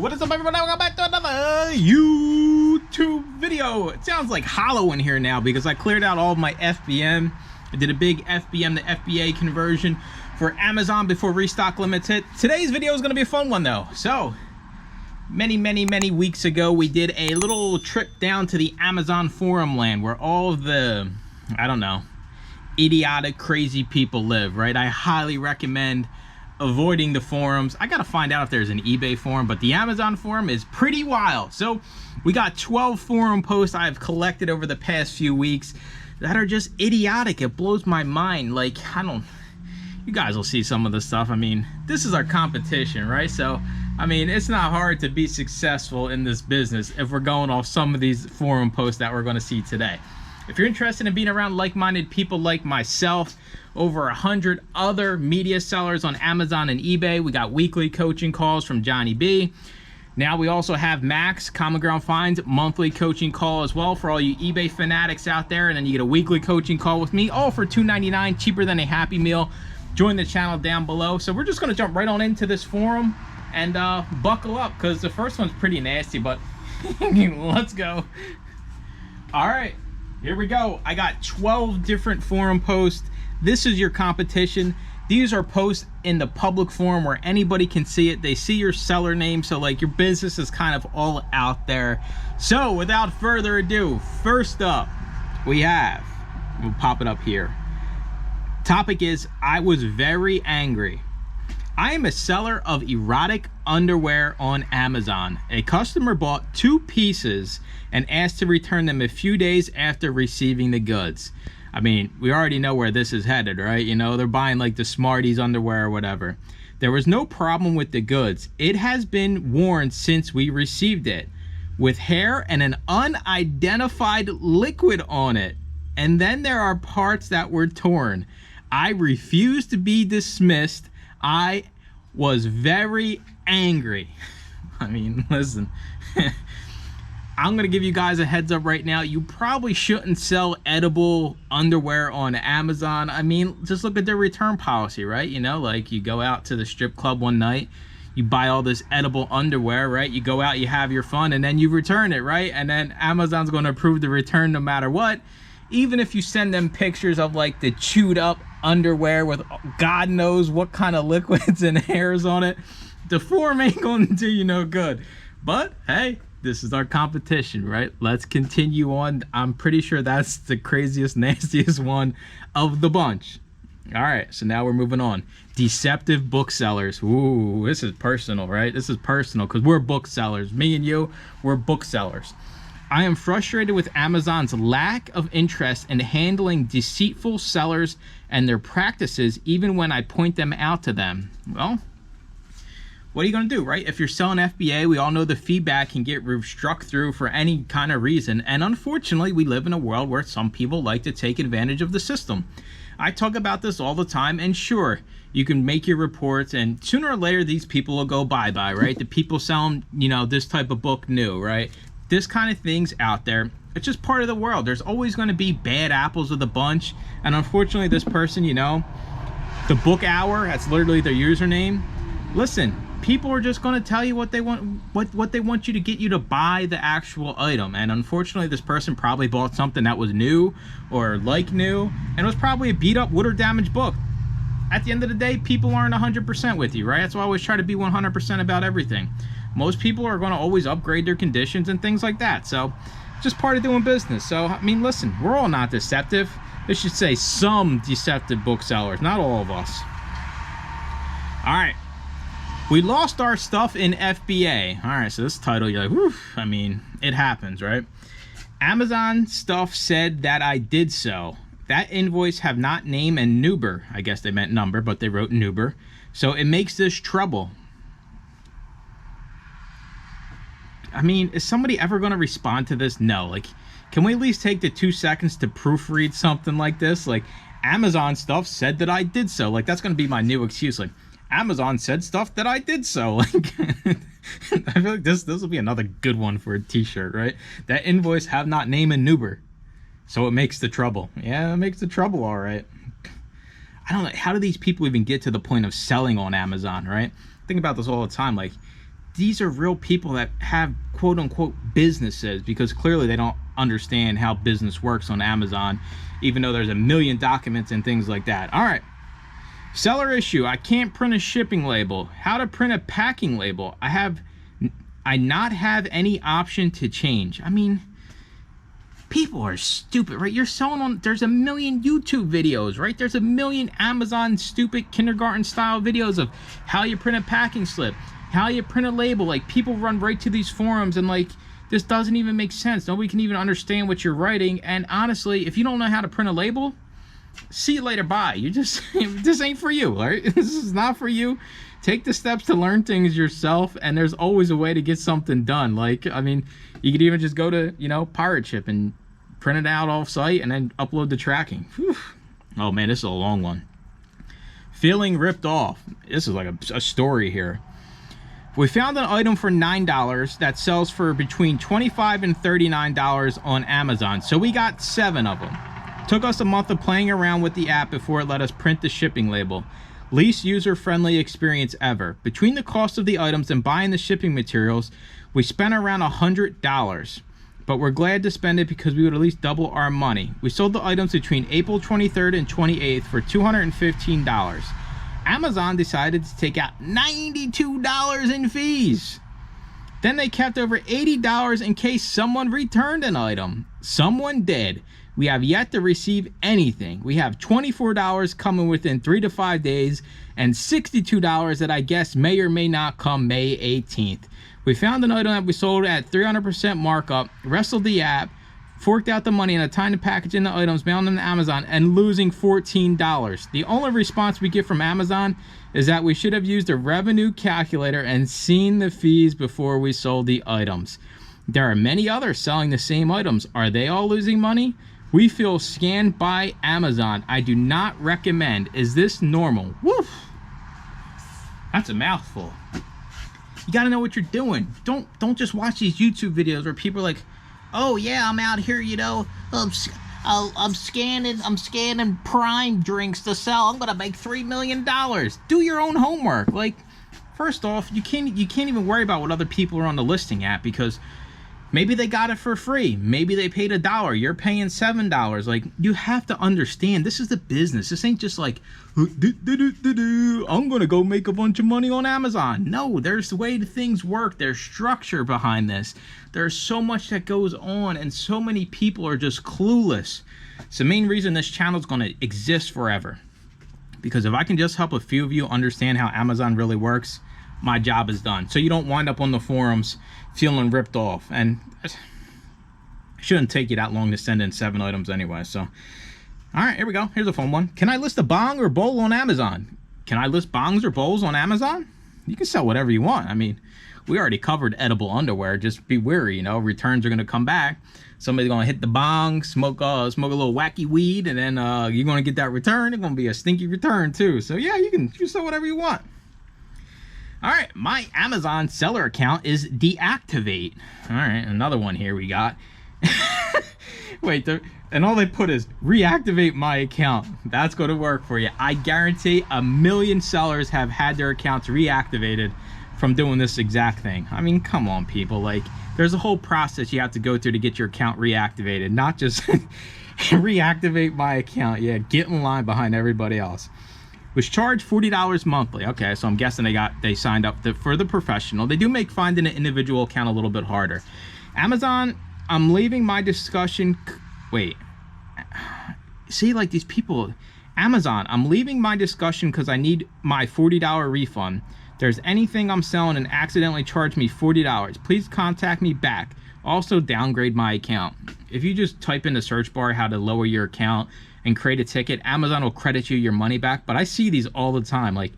What is up, everyone? Welcome back to another YouTube video. It sounds like hollow in here now because I cleared out all of my FBM. I did a big FBM to FBA conversion for Amazon before restock limits hit. Today's video is going to be a fun one though. So many weeks ago, we did a little trip down to the Amazon forum land where all of the, I don't know, idiotic, crazy people live, right? I highly recommend avoiding the forums. I gotta find out if there's an eBay forum, but the Amazon forum is pretty wild. So we got 12 forum posts I've collected over the past few weeks that are just idiotic. It blows my mind. Like, you guys will see some of the stuff. I mean, this is our competition, right? So I mean, it's not hard to be successful in this business if we're going off some of these forum posts that we're going to see today. If you're interested in being around like-minded people like myself, over 100 other media sellers on Amazon and eBay. We got weekly coaching calls from Johnny B. Now we also have Max, Common Ground Finds, monthly coaching call as well for all you eBay fanatics out there. And then you get a weekly coaching call with me, all for $2.99, cheaper than a Happy Meal. Join the channel down below. So we're just going to jump right on into this forum and buckle up because the first one's pretty nasty, but let's go. All right, here we go. I got 12 different forum posts. This is your competition. These are posts in the public forum where anybody can see it. They see your seller name, so like your business is kind of all out there. So without further ado, first up we have, we'll pop it up here. Topic is, I was very angry. I am a seller of erotic underwear on Amazon. A customer bought 2 pieces and asked to return them a few days after receiving the goods. I mean, we already know where this is headed, right? You know, they're buying like the Smarties underwear or whatever. There was no problem with the goods. It has been worn since we received it, with hair and an unidentified liquid on it. And then there are parts that were torn. I refuse to be dismissed. I was very angry. I mean, listen. I'm gonna give you guys a heads up right now. You probably shouldn't sell edible underwear on Amazon. I mean, just look at their return policy, right? You know, like you go out to the strip club one night, you buy all this edible underwear, right? You go out, you have your fun, and then you return it, right? And then Amazon's gonna approve the return no matter what. Even if you send them pictures of like the chewed up underwear with God knows what kind of liquids and hairs on it, the forum ain't gonna do you no good. But hey, this is our competition, right? Let's continue on. I'm pretty sure that's the craziest, nastiest one of the bunch. All right, so now we're moving on. Deceptive booksellers. Ooh, this is personal, right? This is personal because we're booksellers. Me and you, we're booksellers. I am frustrated with Amazon's lack of interest in handling deceitful sellers and their practices, even when I point them out to them. Well, what are you going to do, right? If you're selling FBA, we all know the feedback can get struck through for any kind of reason. And unfortunately, we live in a world where some people like to take advantage of the system. I talk about this all the time, and sure, you can make your reports, and sooner or later, these people will go bye-bye, right? The people selling, you know, this type of book new, right? This kind of thing's out there. It's just part of the world. There's always going to be bad apples with a bunch. And unfortunately, this person, you know, the book hour, that's literally their username. Listen, people are just going to tell you what they want, what they want you to get you to buy the actual item. And unfortunately, this person probably bought something that was new or like new, and it was probably a beat up wood or damaged book. At the end of the day, people aren't 100% with you, right? That's why I always try to be 100% about everything. Most people are going to always upgrade their conditions and things like that. So just part of doing business. So I mean, listen, we're all not deceptive. I should say some deceptive booksellers, not all of us. All right. We lost our stuff in FBA. All right, so this title, you're like, whew, I mean, it happens, right? Amazon stuff said that I did so. That invoice have not name and number. I guess they meant number, but they wrote number. So it makes this trouble. I mean, is somebody ever going to respond to this? No. Like, can we at least take the 2 seconds to proofread something like this? Like, Amazon stuff said that I did so. Like, that's going to be my new excuse. Like, Amazon said stuff that I did so. Like, I feel like this will be another good one for a t-shirt, right? That invoice have not name and number. So it makes the trouble. Yeah, it makes the trouble, all right. I don't know, how do these people even get to the point of selling on Amazon, right? Think about this all the time. Like, these are real people that have quote unquote businesses, because clearly they don't understand how business works on Amazon, even though there's a million documents and things like that. All right. Seller issue. I can't print a shipping label. How to print a packing label. I not have any option to change. I mean, people are stupid, right? You're selling on, there's a million YouTube videos, right? There's a million Amazon stupid kindergarten style videos of how you print a packing slip, how you print a label. Like, people run right to these forums and like, this doesn't even make sense. Nobody can even understand what you're writing. And honestly, if you don't know how to print a label, see you later, bye. You just, this ain't for you, right? This is not for you. Take the steps to learn things yourself, and there's always a way to get something done. Like, I mean, you could even just go to, you know, Pirate Ship and print it out off site and then upload the tracking. Whew. Oh man, this is a long one. Feeling ripped off. This is like a story here. We found an item for $9 that sells for between $25 and $39 on Amazon. So we got 7 of them. Took us a month of playing around with the app before it let us print the shipping label. Least user-friendly experience ever. Between the cost of the items and buying the shipping materials, we spent around $100. But we're glad to spend it because we would at least double our money. We sold the items between April 23rd and 28th for $215. Amazon decided to take out $92 in fees. Then they kept over $80 in case someone returned an item. Someone did. We have yet to receive anything. We have $24 coming within 3 to 5 days and $62 that I guess may or may not come May 18th. We found an item that we sold at 300% markup, wrestled the app, forked out the money and a time to package in the items, mailed them to Amazon, and losing $14. The only response we get from Amazon is that we should have used a revenue calculator and seen the fees before we sold the items. There are many others selling the same items. Are they all losing money? We feel scanned by Amazon. I do not recommend. Is this normal? Woof. That's a mouthful. You gotta know what you're doing. Don't just watch these YouTube videos where people are like, oh yeah, I'm out here, you know, I'm scanning Prime drinks to sell. I'm gonna make $3 million. Do your own homework. Like, first off, you can't even worry about what other people are on the listing app, because maybe they got it for free. Maybe they paid $1. You're paying $7. Like, you have to understand, this is the business. This ain't just like, I'm gonna go make a bunch of money on Amazon. No, there's the way things work. There's structure behind this. There's so much that goes on, and so many people are just clueless. It's the main reason this channel is gonna exist forever. Because if I can just help a few of you understand how Amazon really works, my job is done. So you don't wind up on the forums feeling ripped off. And it shouldn't take you that long to send in 7 items anyway. So, all right, here we go. Here's a fun one. Can I list a bong or bowl on Amazon? Can I list bongs or bowls on Amazon? You can sell whatever you want. I mean, we already covered edible underwear. Just be wary, you know, returns are gonna come back. Somebody's gonna hit the bong, smoke a little wacky weed, and then you're gonna get that return. It's gonna be a stinky return too. So yeah, you can sell whatever you want. All right, my Amazon seller account is deactivate. All right, another one here we got. Wait, and all they put is reactivate my account. That's going to work for you. I guarantee a million sellers have had their accounts reactivated from doing this exact thing. I mean, come on, people. Like, there's a whole process you have to go through to get your account reactivated, not just reactivate my account. Yeah, get in line behind everybody else. Was charged $40 monthly. Okay, so I'm guessing they signed up for the professional. They do make finding an individual account a little bit harder. Amazon, I'm leaving my discussion. Wait, see, like these people. Amazon, I'm leaving my discussion because I need my $40 refund. There's anything I'm selling and accidentally charged me $40. Please contact me back. Also, downgrade my account. If you just type in the search bar how to lower your account and create a ticket, Amazon will credit you your money back. But I see these all the time. Like,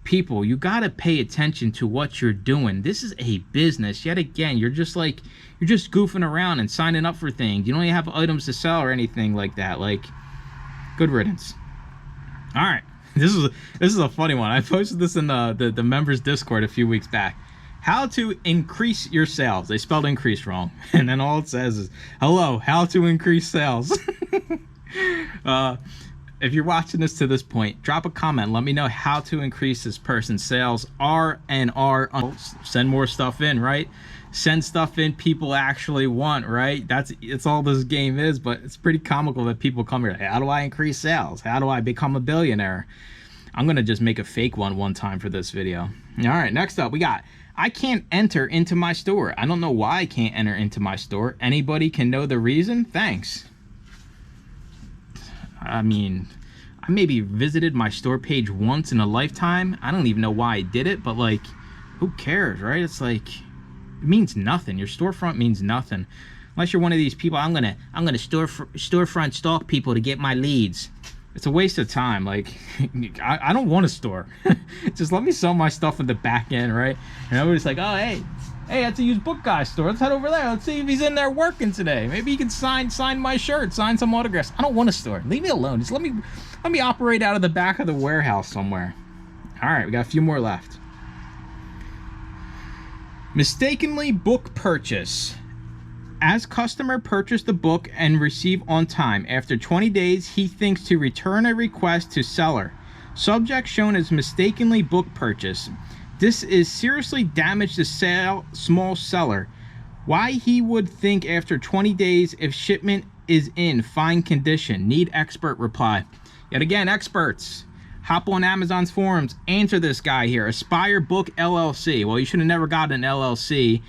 people, you gotta pay attention to what you're doing. This is a business. Yet again, you're just goofing around and signing up for things. You don't even have items to sell or anything like that. Like, good riddance. All right, this is a funny one. I posted this in the members Discord a few weeks back. How to increase your sales. They spelled increase wrong, and then all it says is, hello, how to increase sales. if you're watching this to this point, drop a comment. Let me know how to increase this person's sales. Send more stuff in, right? Send stuff in people actually want, right? It's all this game is, but it's pretty comical that people come here. How do I increase sales? How do I become a billionaire? I'm gonna just make a fake one time for this video. All right, next up we got, I can't enter into my store. I don't know why I can't enter into my store. Anybody can know the reason? Thanks. I mean, I maybe visited my store page once in a lifetime. I don't even know why I did it, but like, who cares, right? It's like, it means nothing. Your storefront means nothing. Unless you're one of these people, I'm gonna storefront stalk people to get my leads. It's a waste of time. Like, I don't want a store. Just let me sell my stuff in the back end, right? And everybody's like, oh, hey, that's a used book guy store. Let's head over there. Let's see if he's in there working today. Maybe he can sign my shirt, sign some autographs. I don't want a store. Leave me alone. Just let me operate out of the back of the warehouse somewhere. All right, we got a few more left. Mistakenly book purchase. As customer purchased the book and receive on time. After 20 days, he thinks to return a request to seller. Subject shown as mistakenly book purchase. This is seriously damaged the small seller. Why he would think after 20 days if shipment is in fine condition. Need expert reply. Yet again, experts. Hop on Amazon's forums. Answer this guy here. Aspire Book LLC. Well, you should have never got an LLC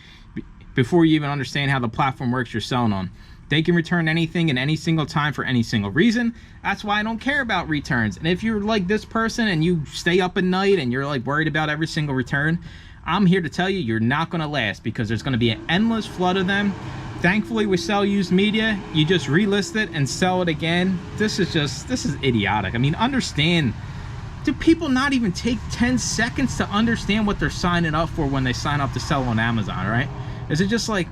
before you even understand how the platform works you're selling on. They can return anything in any single time for any single reason. That's why I don't care about returns. And if you're like this person and you stay up at night and you're like worried about every single return, I'm here to tell you you're not going to last, because there's going to be an endless flood of them. Thankfully, we sell used media. You just relist it and sell it again. This is idiotic. I mean, understand. Do people not even take 10 seconds to understand what they're signing up for when they sign up to sell on Amazon, right? Is it just like,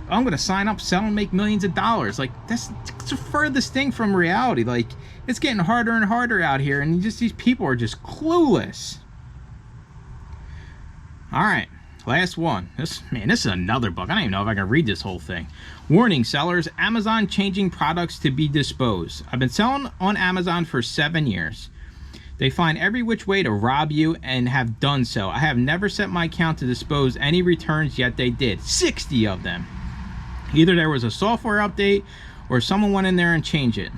oh, I'm going to sign up, sell, and make millions of dollars? Like, that's the furthest thing from reality. Like, it's getting harder and harder out here, and these people are just clueless. All right, last one. This is another book. I don't even know if I can read this whole thing. Warning, sellers, Amazon changing products to be disposed. I've been selling on Amazon for 7 years. They find every which way to rob you and have done so. I have never set my account to dispose any returns, yet they did. 60 of them. Either there was a software update or someone went in there and changed it.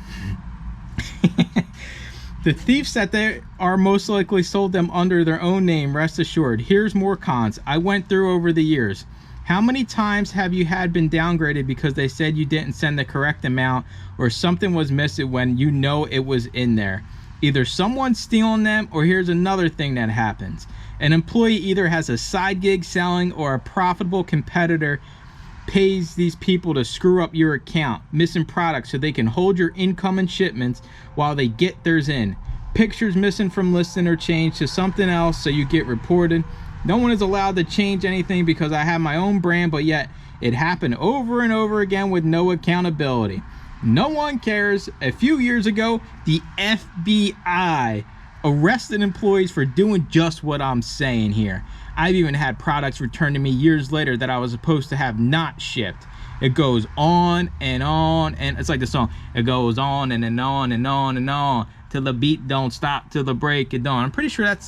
The thieves that they are most likely sold them under their own name, rest assured. Here's more cons I went through over the years. How many times have you been downgraded because they said you didn't send the correct amount or something was missing when you know it was in there? Either someone's stealing them, or here's another thing that happens. An employee either has a side gig selling, or a profitable competitor pays these people to screw up your account, missing products so they can hold your incoming shipments while they get theirs in. Pictures missing from listing or changed to something else so you get reported. No one is allowed to change anything because I have my own brand, but yet it happened over and over again with no accountability. No one cares. A few years ago, the FBI arrested employees for doing just what I'm saying here. I've even had products returned to me years later that I was supposed to have not shipped. It goes on and on, and it's like the song. It goes on and on and on and on till the beat don't stop till the break of dawn. I'm pretty sure that's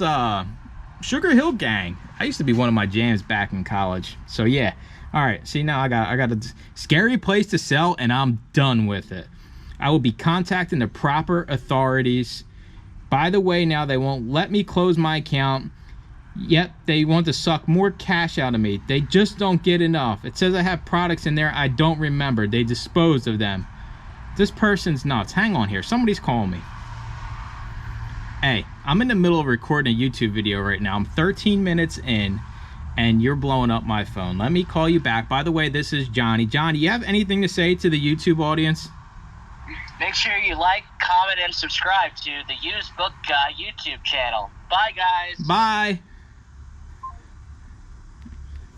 Sugar Hill Gang. I used to be one of my jams back in college. So yeah. All right, see, now I got a scary place to sell, and I'm done with it. I will be contacting the proper authorities. By the way, now they won't let me close my account. Yet they want to suck more cash out of me. They just don't get enough. It says I have products in there I don't remember. They disposed of them. This person's nuts. Hang on here. Somebody's calling me. Hey, I'm in the middle of recording a YouTube video right now. I'm 13 minutes in. And you're blowing up my phone. Let me call you back. By the way, this is Johnny. John, do you have anything to say to the YouTube audience? Make sure you like, comment, and subscribe to the Used Book Guy YouTube channel. Bye, guys. Bye.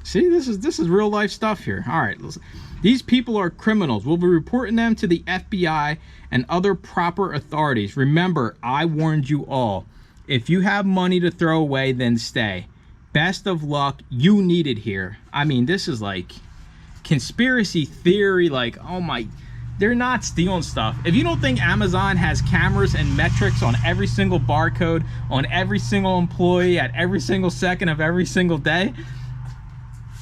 See, this is real life stuff here. All right, listen. These people are criminals. We'll be reporting them to the FBI and other proper authorities. Remember, I warned you all. If you have money to throw away, then stay. Best of luck. You need it here. I mean, this is like conspiracy theory. Like, oh my, They're not stealing stuff. If you don't think Amazon has cameras and metrics on every single barcode, on every single employee, at every single second of every single day,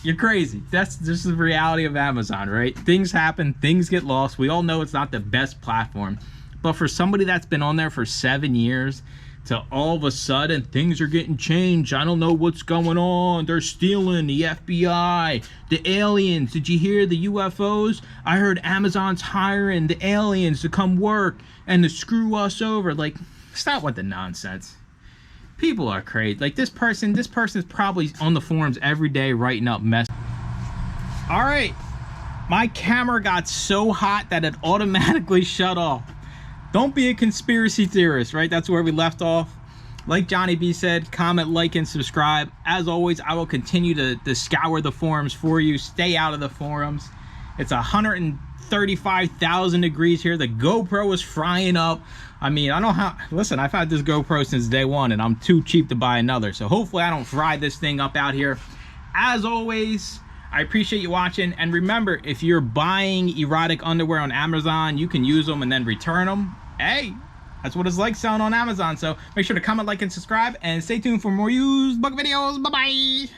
you're crazy. That's just the reality of Amazon, right? Things happen, things get lost. We all know it's not the best platform. But for somebody that's been on there for 7 years, to all of a sudden things are getting changed, I don't know what's going on, they're stealing, the FBI, the aliens, did you hear the UFOs? I heard Amazon's hiring the aliens to come work and to screw us over. Like, stop with the nonsense. People are crazy. Like, this person is probably on the forums every day writing up mess. All right, my camera got so hot that it automatically shut off. Don't be a conspiracy theorist, right? That's where we left off. Like Johnny B said, comment, like, and subscribe. As always, I will continue to scour the forums for you. Stay out of the forums. It's 135,000 degrees here. The GoPro is frying up. I mean, I don't know how... Listen, I've had this GoPro since day one, and I'm too cheap to buy another. So hopefully I don't fry this thing up out here. As always, I appreciate you watching. And remember, if you're buying erotic underwear on Amazon, you can use them and then return them. Hey, that's what it's like selling on Amazon. So make sure to comment, like, and subscribe, and stay tuned for more used book videos. Bye-bye.